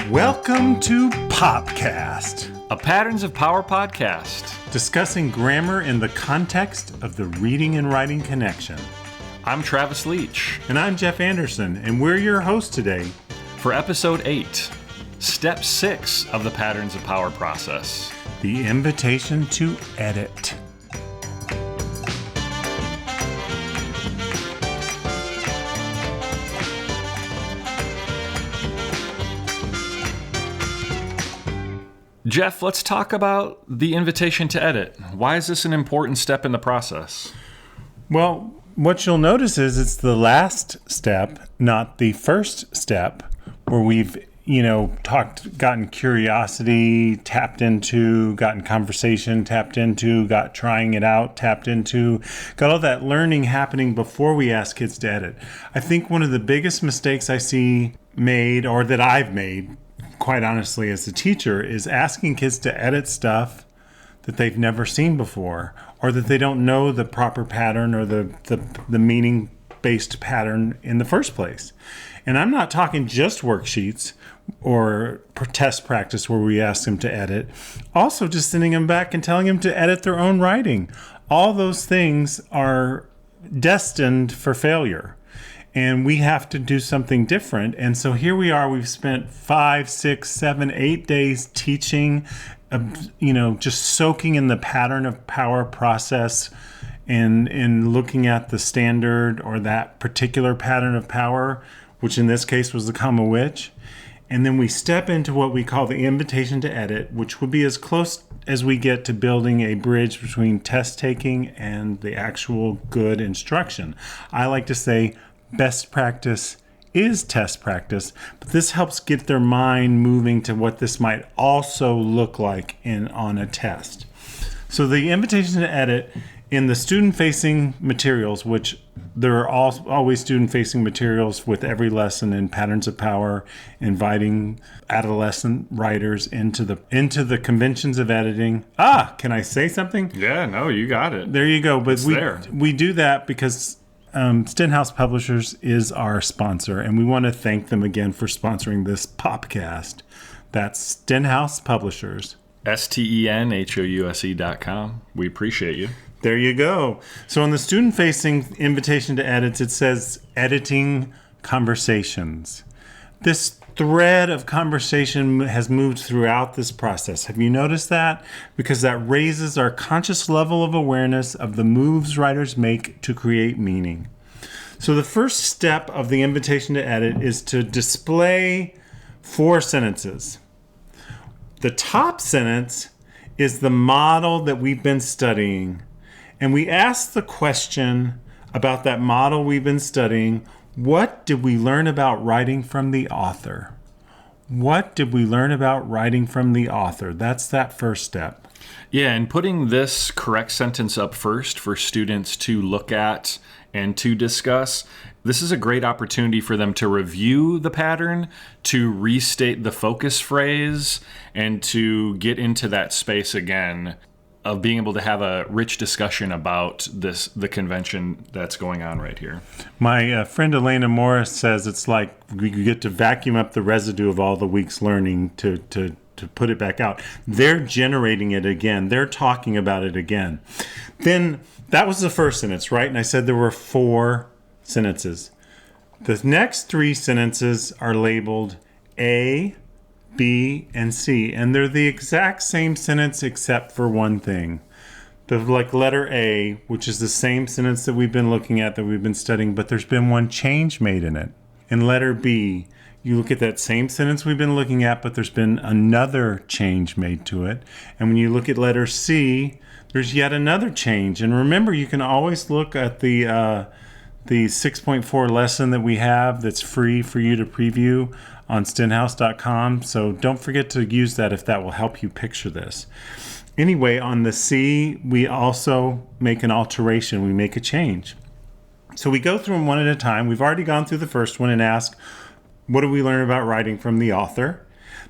Welcome to POPcast, a Patterns of Power podcast, discussing grammar in the context of the reading and writing connection. I'm Travis Leech. And I'm Jeff Anderson, and we're your hosts today for Episode 8, Step 6 of the Patterns of Power process. The invitation to edit. Jeff, let's talk about the invitation to edit. Why is this an important step in the process? Well, what you'll notice is it's the last step, not the first step, where we've, gotten curiosity tapped into, gotten conversation tapped into, got trying it out tapped into, got all that learning happening before we ask kids to edit. I think one of the biggest mistakes I see made, or that I've made, quite honestly, as a teacher, is asking kids to edit stuff that they've never seen before, or that they don't know the proper pattern or the meaning-based pattern in the first place. And I'm not talking just worksheets or test practice where we ask them to edit. Also just sending them back and telling them to edit their own writing. All those things are destined for failure. And we have to do something different. And so here we are. We've spent 5, 6, 7, 8 days teaching, just soaking in the pattern of power process and looking at the standard or that particular pattern of power, which in this case was the comma which. And then we step into what we call the invitation to edit, which would be as close as we get to building a bridge between test taking and the actual good instruction. I like to say, best practice is test practice, but this helps get their mind moving to what this might also look like on a test. So the invitation to edit in the student-facing materials, which there are always student-facing materials with every lesson in Patterns of Power, inviting adolescent writers into the conventions of editing. Can I say something? Yeah, no, you got it. There you go. But there. We do that because Stenhouse Publishers is our sponsor, and we want to thank them again for sponsoring this POPcast. That's Stenhouse Publishers. STENHOUSE.com. We appreciate you. There you go. So on the student-facing invitation to edits, it says editing conversations. This thread of conversation has moved throughout this process. Have you noticed that? Because that raises our conscious level of awareness of the moves writers make to create meaning. So the first step of the invitation to edit is to display 4 sentences. The top sentence is the model that we've been studying. And we ask the question about that model we've been studying: what did we learn about writing from the author? What did we learn about writing from the author? That's that first step. Yeah, and putting this correct sentence up first for students to look at and to discuss, this is a great opportunity for them to review the pattern, to restate the focus phrase, and to get into that space again of being able to have a rich discussion about the convention that's going on right here. My friend Elena Morris says it's like we get to vacuum up the residue of all the week's learning to put it back out. They're generating it again. They're talking about it again. Then that was the first sentence, right? And I said there were 4 sentences. The next 3 sentences are labeled A, B, and C, and they're the exact same sentence except for one thing. The letter A, which is the same sentence that we've been looking at, that we've been studying, but there's been one change made in it. And letter B, you look at that same sentence we've been looking at, but there's been another change made to it. And when you look at letter C, there's yet another change. And remember, you can always look at the 6.4 lesson that we have that's free for you to preview on stenhouse.com. So don't forget to use that if that will help you picture this. Anyway, on the C, we also make an alteration. We make a change. So we go through them one at a time. We've already gone through the first one and asked, what do we learn about writing from the author?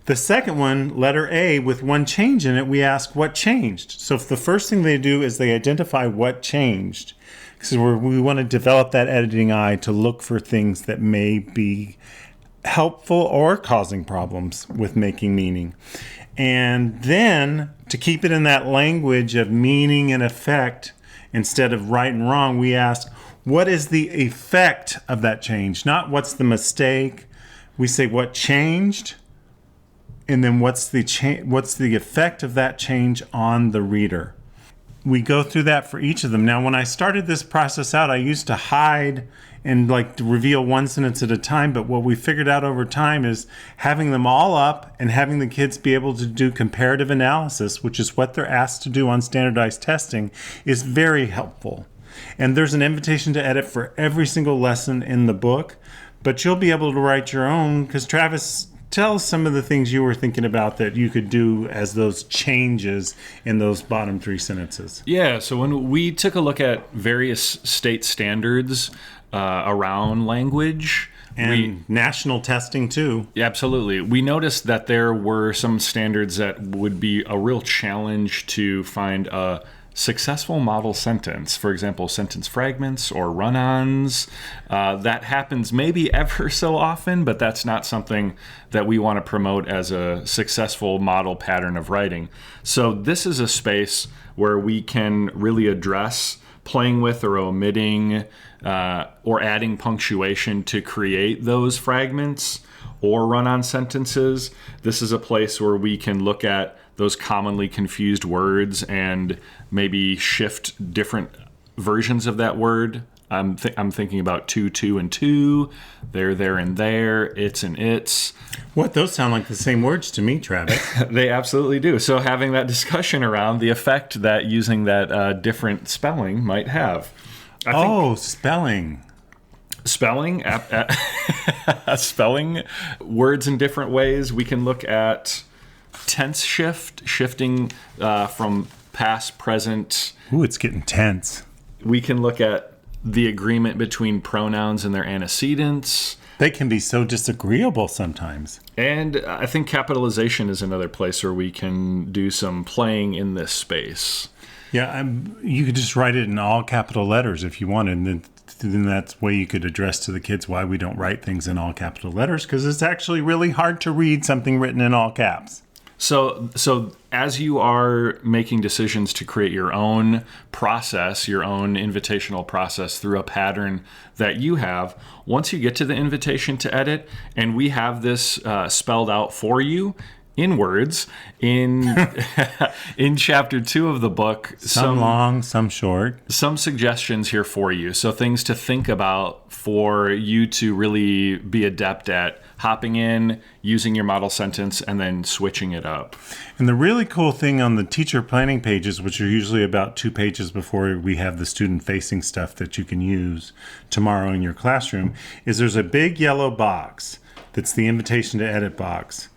The second one, letter A, with one change in it, we ask what changed. So if the first thing they do is they identify what changed, because we want to develop that editing eye to look for things that may be helpful or causing problems with making meaning. And then to keep it in that language of meaning and effect, instead of right and wrong, we ask, what is the effect of that change? Not what's the mistake. We say what changed, and then what's the effect of that change on the reader. We go through that for each of them. Now, when I started this process out, I used to hide and to reveal one sentence at a time. But what we figured out over time is having them all up and having the kids be able to do comparative analysis, which is what they're asked to do on standardized testing, is very helpful. And there's an invitation to edit for every single lesson in the book, but you'll be able to write your own, because Travis, tell us some of the things you were thinking about that you could do as those changes in those bottom three sentences. Yeah, so when we took a look at various state standards around language, and national testing too. Absolutely. We noticed that there were some standards that would be a real challenge to find a successful model sentence. For example, sentence fragments or run-ons. That happens maybe ever so often, but that's not something that we want to promote as a successful model pattern of writing. So this is a space where we can really address playing with or omitting or adding punctuation to create those fragments or run-on sentences. This is a place where we can look at those commonly confused words and maybe shift different versions of that word. I'm thinking about two, and two, there, and there, it's and its. What? Those sound like the same words to me, Travis. They absolutely do. So having that discussion around the effect that using that different spelling might have. Spelling. Spelling words in different ways. We can look at tense shifting from past, present. Ooh, it's getting tense. We can look at the agreement between pronouns and their antecedents. They can be so disagreeable sometimes. And I think capitalization is another place where we can do some playing in this space. Yeah, you could just write it in all capital letters if you wanted, and then that's way you could address to the kids why we don't write things in all capital letters, because it's actually really hard to read something written in all caps. So as you are making decisions to create your own process, your own invitational process through a pattern that you have, once you get to the invitation to edit, and we have this spelled out for you in words in chapter 2 of the book, some long, some short, some suggestions here for you. So things to think about for you to really be adept at hopping in, using your model sentence, and then switching it up. And the really cool thing on the teacher planning pages, which are usually about 2 pages before we have the student-facing stuff that you can use tomorrow in your classroom, is there's a big yellow box that's the invitation to edit box,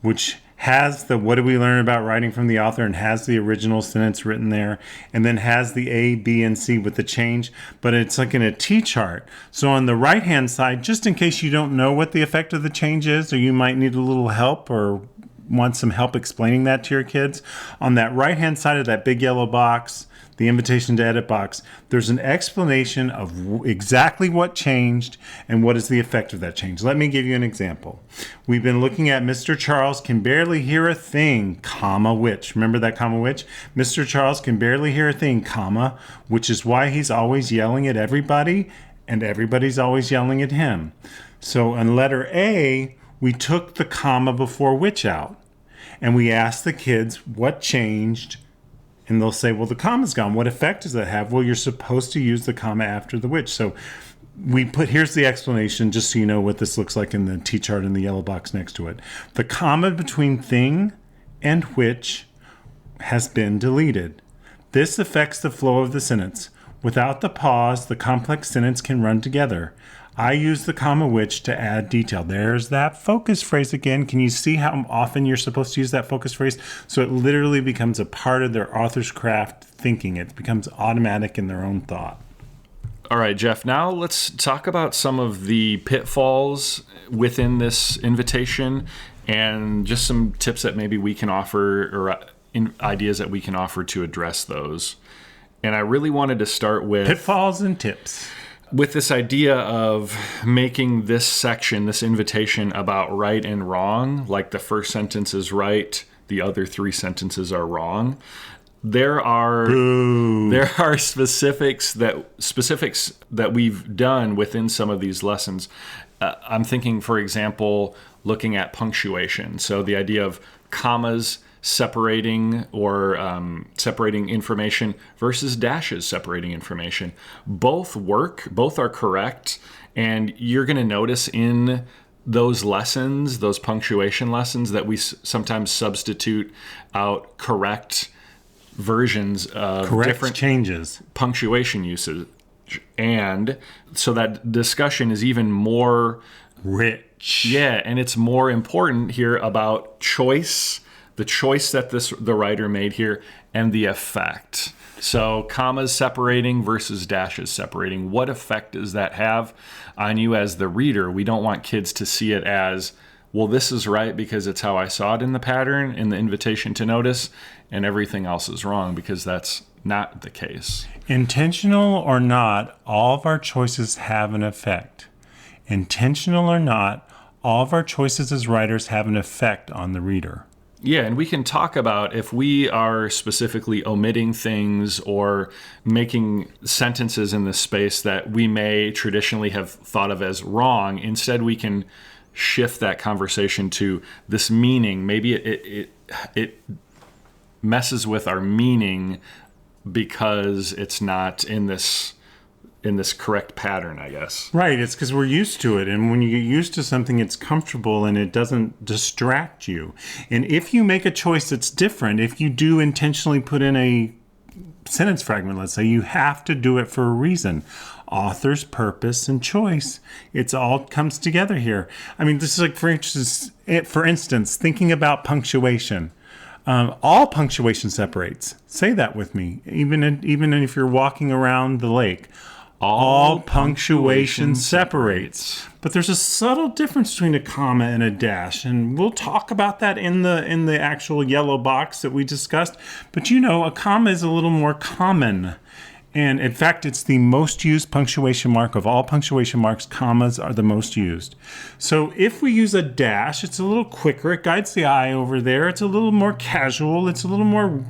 which has the what do we learn about writing from the author, and has the original sentence written there, and then has the A, B, and C with the change, but it's like in a T-chart. So on the right-hand side, just in case you don't know what the effect of the change is, or you might need a little help or want some help explaining that to your kids, on that right-hand side of that big yellow box, the invitation to edit box, there's an explanation of exactly what changed and what is the effect of that change. Let me give you an example. We've been looking at Mr. Charles can barely hear a thing, comma, which. Remember that comma, which? Mr. Charles can barely hear a thing, comma, which is why he's always yelling at everybody and everybody's always yelling at him. So on letter A, we took the comma before which out, and we asked the kids what changed. And they'll say, well, the comma's gone. What effect does that have? Well, you're supposed to use the comma after the which. So here's the explanation, just so you know what this looks like in the T-chart in the yellow box next to it. The comma between thing and which has been deleted. This affects the flow of the sentence. Without the pause, the complex sentence can run together. I use the comma which to add detail. There's that focus phrase again. Can you see how often you're supposed to use that focus phrase? So it literally becomes a part of their author's craft thinking. It becomes automatic in their own thought. All right, Jeff, now let's talk about some of the pitfalls within this invitation and just some tips that maybe we can offer, or ideas that we can offer to address those. And I really wanted to start with pitfalls and tips. With this idea of making this section, this invitation, about right and wrong, like the first sentence is right, the other 3 sentences are wrong. There are specifics that we've done within some of these lessons. I'm thinking, for example, looking at punctuation. So the idea of commas separating, or separating information versus dashes separating information. Both work, both are correct, and you're going to notice in those lessons, those punctuation lessons, that we sometimes substitute out correct versions of different changes, punctuation usage. And so that discussion is even more rich. Yeah, and it's more important here about choice, the choice that the writer made here, and the effect. So commas separating versus dashes separating. What effect does that have on you as the reader? We don't want kids to see it as, well, this is right because it's how I saw it in the pattern, in the invitation to notice, and everything else is wrong, because that's not the case. Intentional or not, all of our choices have an effect. Intentional or not, all of our choices as writers have an effect on the reader. Yeah, and we can talk about if we are specifically omitting things or making sentences in this space that we may traditionally have thought of as wrong. Instead, we can shift that conversation to this meaning. Maybe it messes with our meaning because it's not in this correct pattern, I guess. Right, it's because we're used to it. And when you get used to something, it's comfortable and it doesn't distract you. And if you make a choice that's different, if you do intentionally put in a sentence fragment, let's say, you have to do it for a reason. Author's purpose and choice. It's all comes together here. I mean, this is like, for instance, thinking about punctuation. All punctuation separates. Say that with me. Even if you're walking around the lake. All punctuation separates. But there's a subtle difference between a comma and a dash, and we'll talk about that in the actual yellow box that we discussed. But a comma is a little more common. And in fact, it's the most used punctuation mark of all punctuation marks. Commas are the most used. So if we use a dash, it's a little quicker. It guides the eye over there. It's a little more casual. It's a little more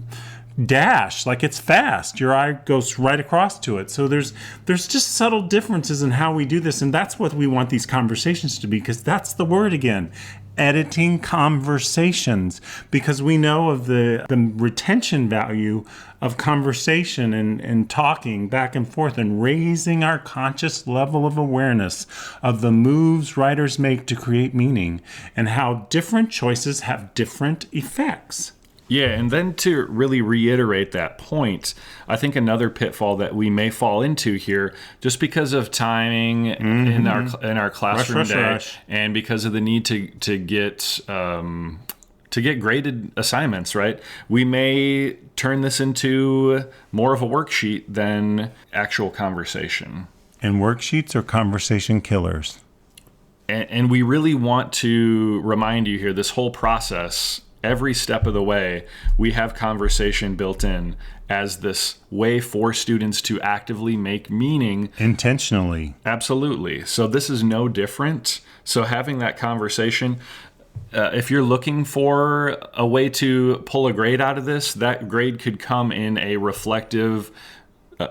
dash, like it's fast. Your eye goes right across to it. So there's just subtle differences in how we do this, and that's what we want these conversations to be, because that's the word again. Editing conversations, because we know of the retention value of conversation and talking back and forth and raising our conscious level of awareness of the moves writers make to create meaning and how different choices have different effects. Yeah, and then to really reiterate that point, I think another pitfall that we may fall into here, just because of timing in our classroom day, and because of the need to get graded assignments, right? We may turn this into more of a worksheet than actual conversation. And worksheets are conversation killers. And we really want to remind you here, this whole process, every step of the way, we have conversation built in as this way for students to actively make meaning. Intentionally. Absolutely. So this is no different. So having that conversation, if you're looking for a way to pull a grade out of this, that grade could come in a reflective,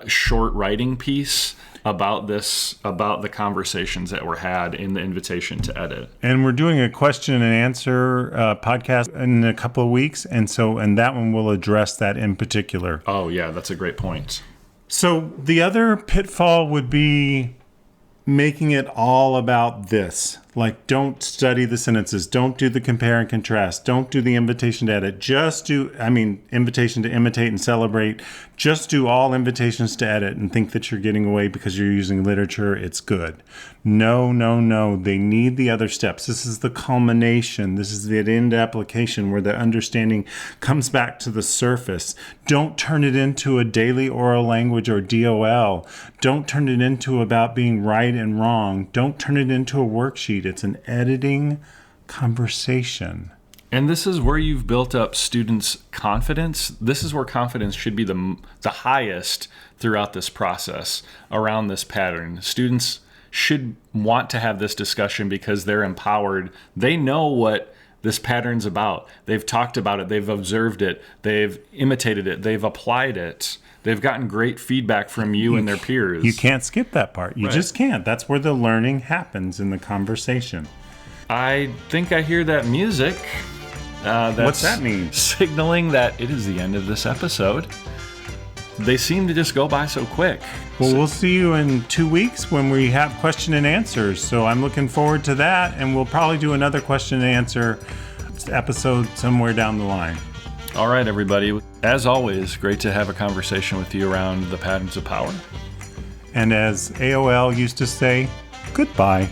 short writing piece about the conversations that were had in the invitation to edit. And we're doing a question and answer podcast in a couple of weeks, and that one will address that in particular. Oh yeah, that's a great point. So the other pitfall would be making it all about this. Like, don't study the sentences. Don't do the compare and contrast. Don't do the invitation to edit. Invitation to imitate and celebrate. Just do all invitations to edit and think that you're getting away because you're using literature. It's good. No. They need the other steps. This is the culmination. This is the end application where the understanding comes back to the surface. Don't turn it into a daily oral language or DOL. Don't turn it into about being right and wrong. Don't turn it into a worksheet. It's an editing conversation. And this is where you've built up students' confidence. This is where confidence should be the highest throughout this process around this pattern. Students should want to have this discussion because they're empowered. They know what this pattern's about. They've talked about it. They've observed it. They've imitated it. They've applied it. They've gotten great feedback from you and their peers. You can't skip that part. You just can't. That's where the learning happens in the conversation. I think I hear that music. What's that mean? Signaling that it is the end of this episode. They seem to just go by so quick. Well, we'll see you in 2 weeks when we have question and answers. So I'm looking forward to that. And we'll probably do another question and answer episode somewhere down the line. All right, everybody. As always, great to have a conversation with you around the patterns of power. And as AOL used to say, goodbye.